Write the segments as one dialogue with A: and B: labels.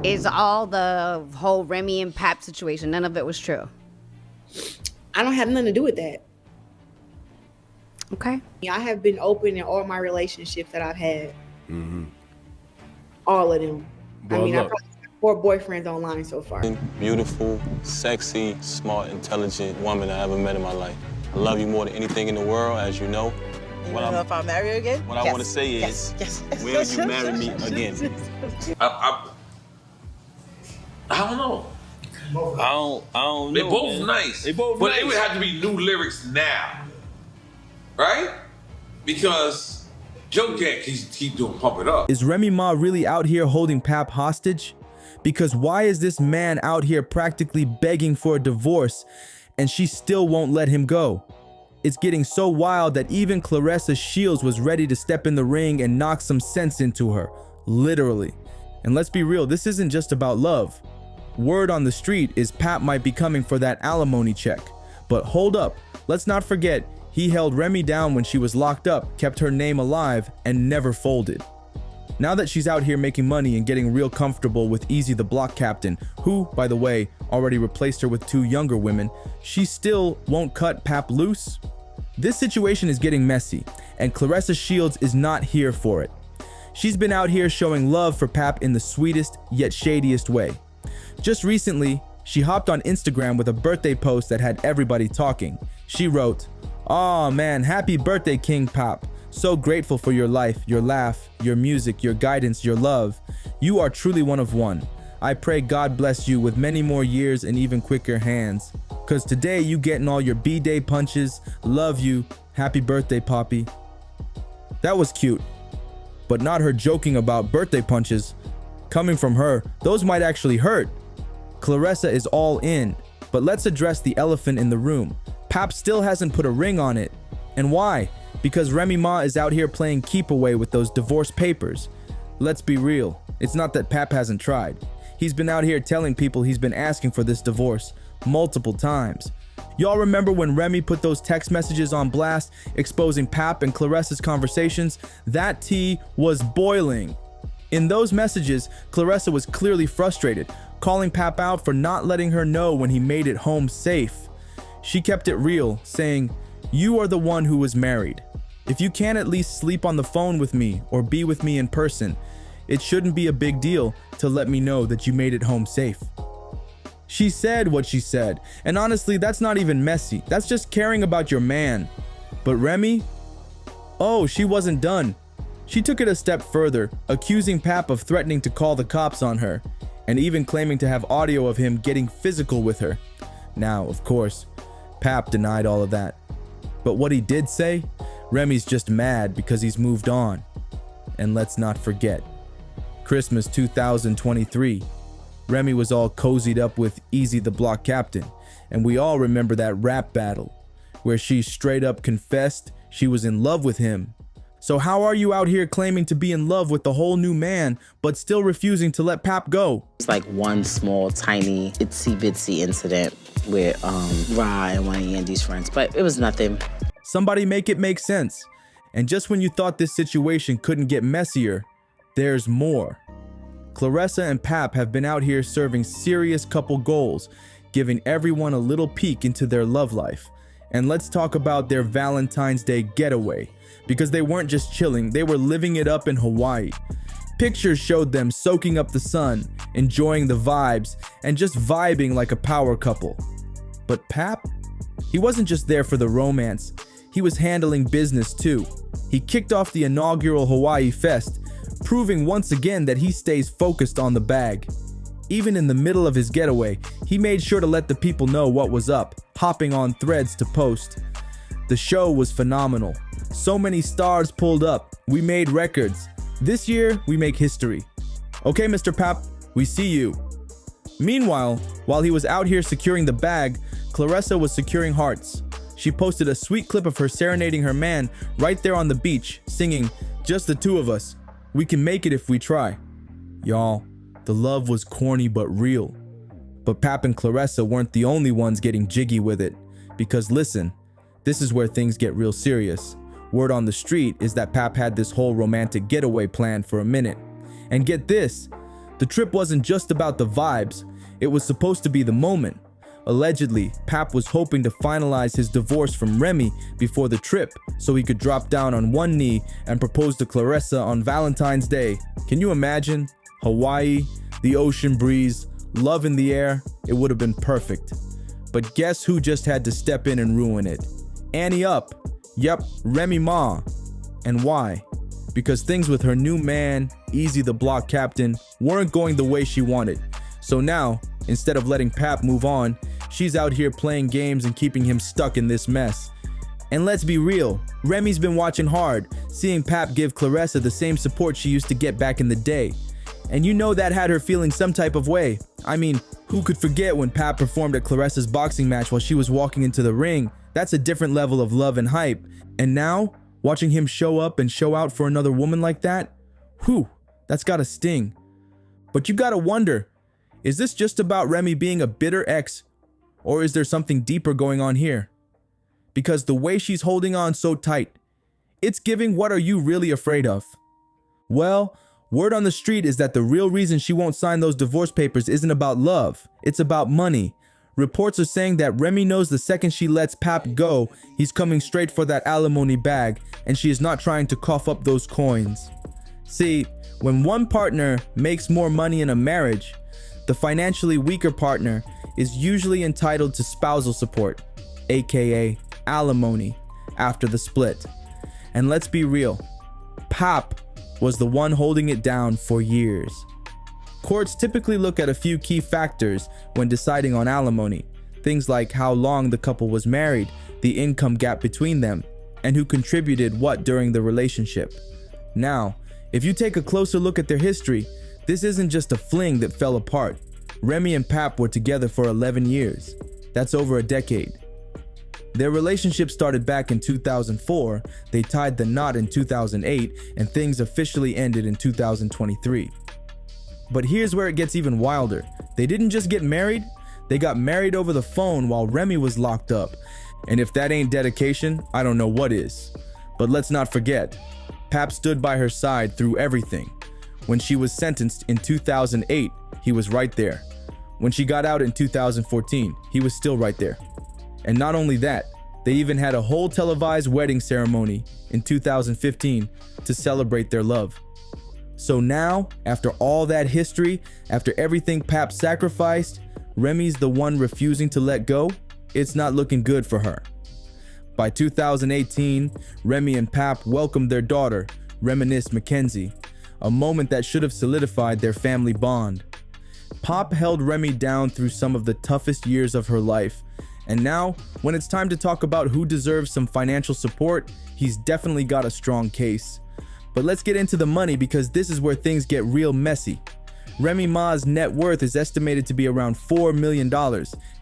A: Is all the whole Remy and Pap situation, none of it was true?
B: I don't have nothing to do with that.
A: Okay.
B: I have been open in all my relationships that I've had. All of them.
C: Well,
B: I probably have 4 boyfriends online so far.
D: Beautiful, sexy, smart, intelligent woman I ever met in my life. I love you more than anything in the world, as you know.
E: You want to know if I'll marry you again?
D: What I want to say is, will you marry me again?
C: I don't know.
F: I don't know.
C: They're both nice.
F: They both
C: but
F: nice.
C: it would have to be new lyrics now. Right? Because Joe can't keep doing Pump It Up.
G: Is Remy Ma really out here holding Pap hostage? Because why is this man out here practically begging for a divorce and she still won't let him go? It's getting so wild that even Claressa Shields was ready to step in the ring and knock some sense into her, literally. And let's be real, this isn't just about love. Word on the street is Pap might be coming for that alimony check. But hold up, let's not forget, he held Remy down when she was locked up, kept her name alive, and never folded. Now that she's out here making money and getting real comfortable with Easy the Block Captain, who, by the way, already replaced her with 2 younger women, she still won't cut Pap loose? This situation is getting messy, and Claressa Shields is not here for it. She's been out here showing love for Pap in the sweetest yet shadiest way. Just recently, she hopped on Instagram with a birthday post that had everybody talking. She wrote, "Aw man, happy birthday King Pap. So grateful for your life, your laugh, your music, your guidance, your love. You are truly one of one. I pray God bless you with many more years and even quicker hands. Cause today you getting all your B-Day punches. Love you. Happy birthday, Poppy." That was cute, but not her joking about birthday punches. Coming from her, those might actually hurt. Claressa is all in, but let's address the elephant in the room. Pap still hasn't put a ring on it. And why? Because Remy Ma is out here playing keep away with those divorce papers. Let's be real, it's not that Pap hasn't tried. He's been out here telling people he's been asking for this divorce multiple times. Y'all remember when Remy put those text messages on blast, exposing Pap and Claressa's conversations? That tea was boiling. In those messages, Claressa was clearly frustrated, calling Pap out for not letting her know when he made it home safe. She kept it real, saying, "You are the one who was married. If you can't at least sleep on the phone with me or be with me in person, it shouldn't be a big deal to let me know that you made it home safe." She said what she said, and honestly, that's not even messy. That's just caring about your man. But Remy? Oh, she wasn't done. She took it a step further, accusing Pap of threatening to call the cops on her, and even claiming to have audio of him getting physical with her. Now, of course, Pap denied all of that. But what he did say, Remy's just mad because he's moved on. And let's not forget, Christmas 2023, Remy was all cozied up with Easy the Block Captain, and we all remember that rap battle, where she straight up confessed she was in love with him. So how are you out here claiming to be in love with the whole new man, but still refusing to let Pap go?
E: It's like one small, tiny, itsy-bitsy incident with Ra and one of Yandy's friends, but it was nothing.
G: Somebody make it make sense. And just when you thought this situation couldn't get messier, there's more. Claressa and Pap have been out here serving serious couple goals, giving everyone a little peek into their love life. And let's talk about their Valentine's Day getaway, because they weren't just chilling, they were living it up in Hawaii. Pictures showed them soaking up the sun, enjoying the vibes, and just vibing like a power couple. But Pap? He wasn't just there for the romance, he was handling business too. He kicked off the inaugural Hawaii Fest, proving once again that he stays focused on the bag. Even in the middle of his getaway, he made sure to let the people know what was up, hopping on threads to post. The show was phenomenal. So many stars pulled up. We made records. This year, we make history. Okay, Mr. Pap, we see you. Meanwhile, while he was out here securing the bag, Claressa was securing hearts. She posted a sweet clip of her serenading her man right there on the beach, singing, "Just the two of us. We can make it if we try." Y'all, the love was corny but real. But Pap and Claressa weren't the only ones getting jiggy with it. Because listen, this is where things get real serious. Word on the street is that Pap had this whole romantic getaway planned for a minute. And get this, The trip wasn't just about the vibes, it was supposed to be the moment. Allegedly, Pap was hoping to finalize his divorce from Remy before the trip so he could drop down on one knee and propose to Claressa on Valentine's Day. Can you imagine? Hawaii, the ocean breeze, love in the air, it would have been perfect. But guess who just had to step in and ruin it? Annie up. Yep, Remy Ma. And why? Because things with her new man, Easy the block captain, weren't going the way she wanted. So now, instead of letting Pap move on, she's out here playing games and keeping him stuck in this mess. And let's be real, Remy's been watching hard, seeing Pap give Claressa the same support she used to get back in the day. And you know that had her feeling some type of way. I mean, who could forget when Pap performed at Claressa's boxing match while she was walking into the ring? That's a different level of love and hype. And now, watching him show up and show out for another woman like that? Whew, that's gotta sting. But you gotta wonder, is this just about Remy being a bitter ex, or is there something deeper going on here? Because the way she's holding on so tight, it's giving what are you really afraid of? Well, word on the street is that the real reason she won't sign those divorce papers isn't about love, it's about money. Reports are saying that Remy knows the second she lets Pap go, he's coming straight for that alimony bag, and she is not trying to cough up those coins. See, when one partner makes more money in a marriage, the financially weaker partner is usually entitled to spousal support, aka alimony, after the split. And let's be real, Pap was the one holding it down for years. Courts typically look at a few key factors when deciding on alimony, things like how long the couple was married, the income gap between them, and who contributed what during the relationship. Now, if you take a closer look at their history, this isn't just a fling that fell apart. Remy and Pap were together for 11 years. That's over a decade. Their relationship started back in 2004, they tied the knot in 2008, and things officially ended in 2023. But here's where it gets even wilder. They didn't just get married, they got married over the phone while Remy was locked up. And if that ain't dedication, I don't know what is. But let's not forget, Pap stood by her side through everything. When she was sentenced in 2008, he was right there. When she got out in 2014, he was still right there. And not only that, they even had a whole televised wedding ceremony in 2015 to celebrate their love. So now, after all that history, after everything Pap sacrificed, Remy's the one refusing to let go. It's not looking good for her. By 2018, Remy and Pap welcomed their daughter, Reminisce Mackenzie, a moment that should have solidified their family bond. Pop held Remy down through some of the toughest years of her life, and now, when it's time to talk about who deserves some financial support, he's definitely got a strong case. But let's get into the money because this is where things get real messy. Remy Ma's net worth is estimated to be around $4 million,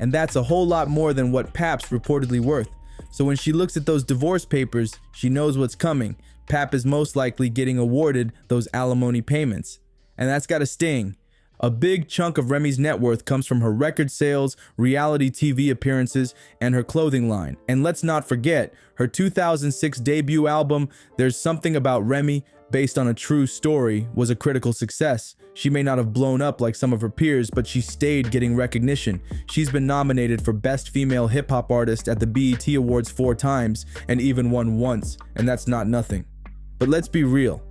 G: and that's a whole lot more than what Pap's reportedly worth. So when she looks at those divorce papers, she knows what's coming. Pap is most likely getting awarded those alimony payments. And that's gotta sting. A big chunk of Remy's net worth comes from her record sales, reality TV appearances, and her clothing line. And let's not forget, her 2006 debut album, There's Something About Remy, based on a true story, was a critical success. She may not have blown up like some of her peers, but she stayed getting recognition. She's been nominated for Best Female Hip Hop Artist at the BET Awards 4 times, and even won once, and that's not nothing. But let's be real.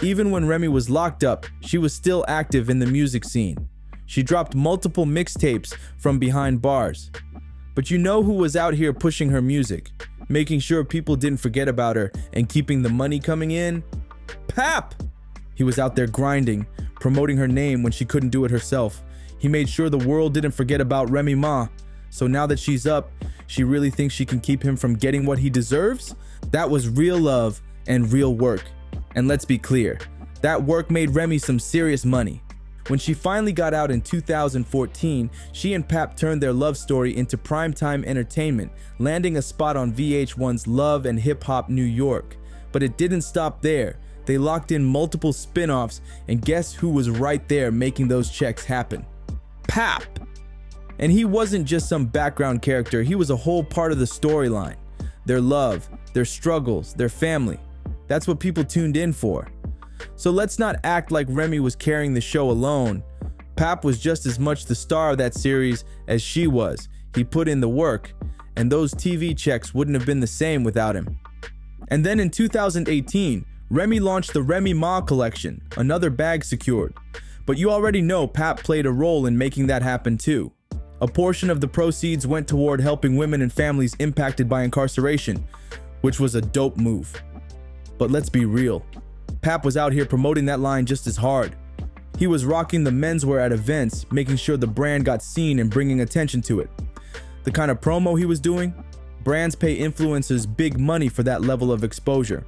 G: Even when Remy was locked up, she was still active in the music scene. She dropped multiple mixtapes from behind bars. But you know who was out here pushing her music, making sure people didn't forget about her and keeping the money coming in? Pap! He was out there grinding, promoting her name when she couldn't do it herself. He made sure the world didn't forget about Remy Ma. So now that she's up, she really thinks she can keep him from getting what he deserves? That was real love and real work. And let's be clear, that work made Remy some serious money. When she finally got out in 2014, she and Pap turned their love story into primetime entertainment, landing a spot on VH1's Love and Hip Hop New York. But it didn't stop there. They locked in multiple spin-offs, and guess who was right there making those checks happen? Pap! And he wasn't just some background character, he was a whole part of the storyline. Their love, their struggles, their family. That's what people tuned in for. So let's not act like Remy was carrying the show alone. Pap was just as much the star of that series as she was. He put in the work, and those TV checks wouldn't have been the same without him. And then in 2018, Remy launched the Remy Ma collection, another bag secured. But you already know Pap played a role in making that happen too. A portion of the proceeds went toward helping women and families impacted by incarceration, which was a dope move. But let's be real, Pap was out here promoting that line just as hard. He was rocking the menswear at events, making sure the brand got seen and bringing attention to it. The kind of promo he was doing, brands pay influencers big money for that level of exposure.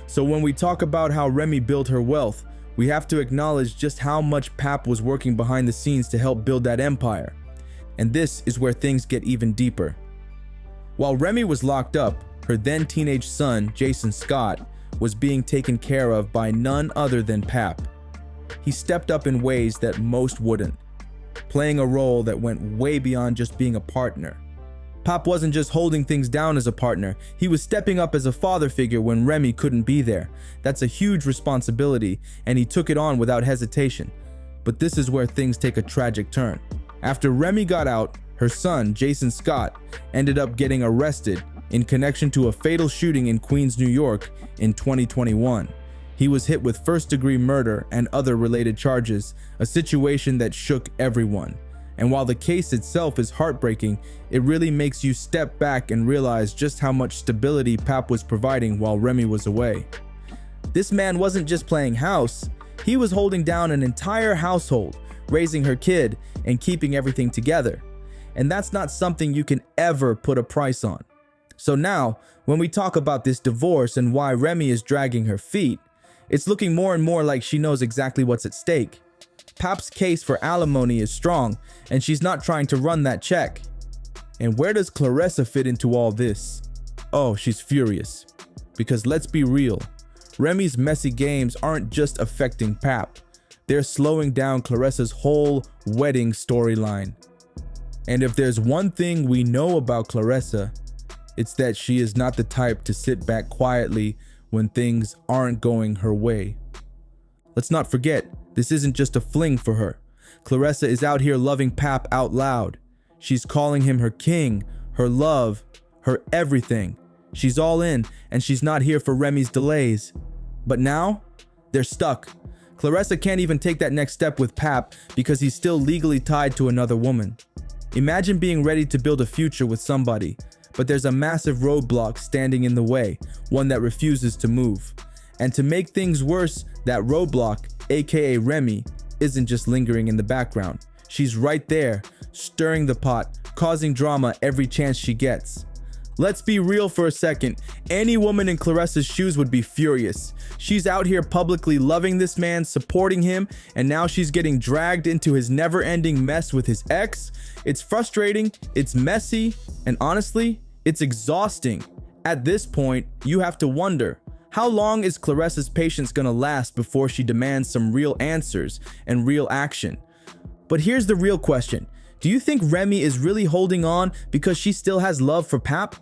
G: So when we talk about how Remy built her wealth, we have to acknowledge just how much Pap was working behind the scenes to help build that empire. And this is where things get even deeper. While Remy was locked up, her then teenage son, Jason Scott, was being taken care of by none other than Pap. He stepped up in ways that most wouldn't, playing a role that went way beyond just being a partner. Pap wasn't just holding things down as a partner, he was stepping up as a father figure when Remy couldn't be there. That's a huge responsibility, and he took it on without hesitation. But this is where things take a tragic turn. After Remy got out, her son, Jason Scott, ended up getting arrested in connection to a fatal shooting in Queens, New York in 2021. He was hit with first-degree murder and other related charges, a situation that shook everyone. And while the case itself is heartbreaking, it really makes you step back and realize just how much stability Pap was providing while Remy was away. This man wasn't just playing house, he was holding down an entire household, raising her kid, and keeping everything together. And that's not something you can ever put a price on. So now, when we talk about this divorce and why Remy is dragging her feet, it's looking more and more like she knows exactly what's at stake. Pap's case for alimony is strong, and she's not trying to run that check. And where does Claressa fit into all this? Oh, she's furious. Because let's be real, Remy's messy games aren't just affecting Pap, they're slowing down Claressa's whole wedding storyline. And if there's one thing we know about Claressa, it's that she is not the type to sit back quietly when things aren't going her way. Let's not forget, this isn't just a fling for her. Claressa is out here loving Pap out loud. She's calling him her king, her love, her everything. She's all in, and she's not here for Remy's delays. But now, they're stuck. Claressa can't even take that next step with Pap because he's still legally tied to another woman. Imagine being ready to build a future with somebody, but there's a massive roadblock standing in the way, one that refuses to move. And to make things worse, that roadblock, aka Remy, isn't just lingering in the background. She's right there, stirring the pot, causing drama every chance she gets. Let's be real for a second. Any woman in Claressa's shoes would be furious. She's out here publicly loving this man, supporting him, and now she's getting dragged into his never-ending mess with his ex. It's frustrating, it's messy, and honestly, it's exhausting. At this point, you have to wonder, how long is Claressa's patience gonna last before she demands some real answers and real action? But here's the real question. Do you think Remy is really holding on because she still has love for Pap?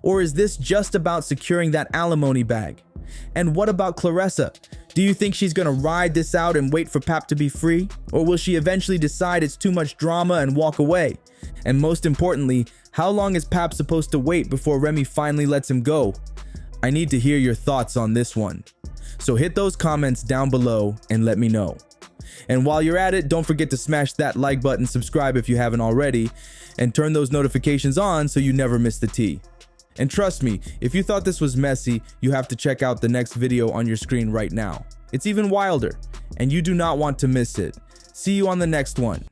G: Or is this just about securing that alimony bag? And what about Claressa? Do you think she's gonna ride this out and wait for Pap to be free? Or will she eventually decide it's too much drama and walk away? And most importantly, how long is Pap supposed to wait before Remy finally lets him go? I need to hear your thoughts on this one. So hit those comments down below and let me know. And while you're at it, don't forget to smash that like button, subscribe if you haven't already, and turn those notifications on so you never miss the tea. And trust me, if you thought this was messy, you have to check out the next video on your screen right now. It's even wilder, and you do not want to miss it. See you on the next one.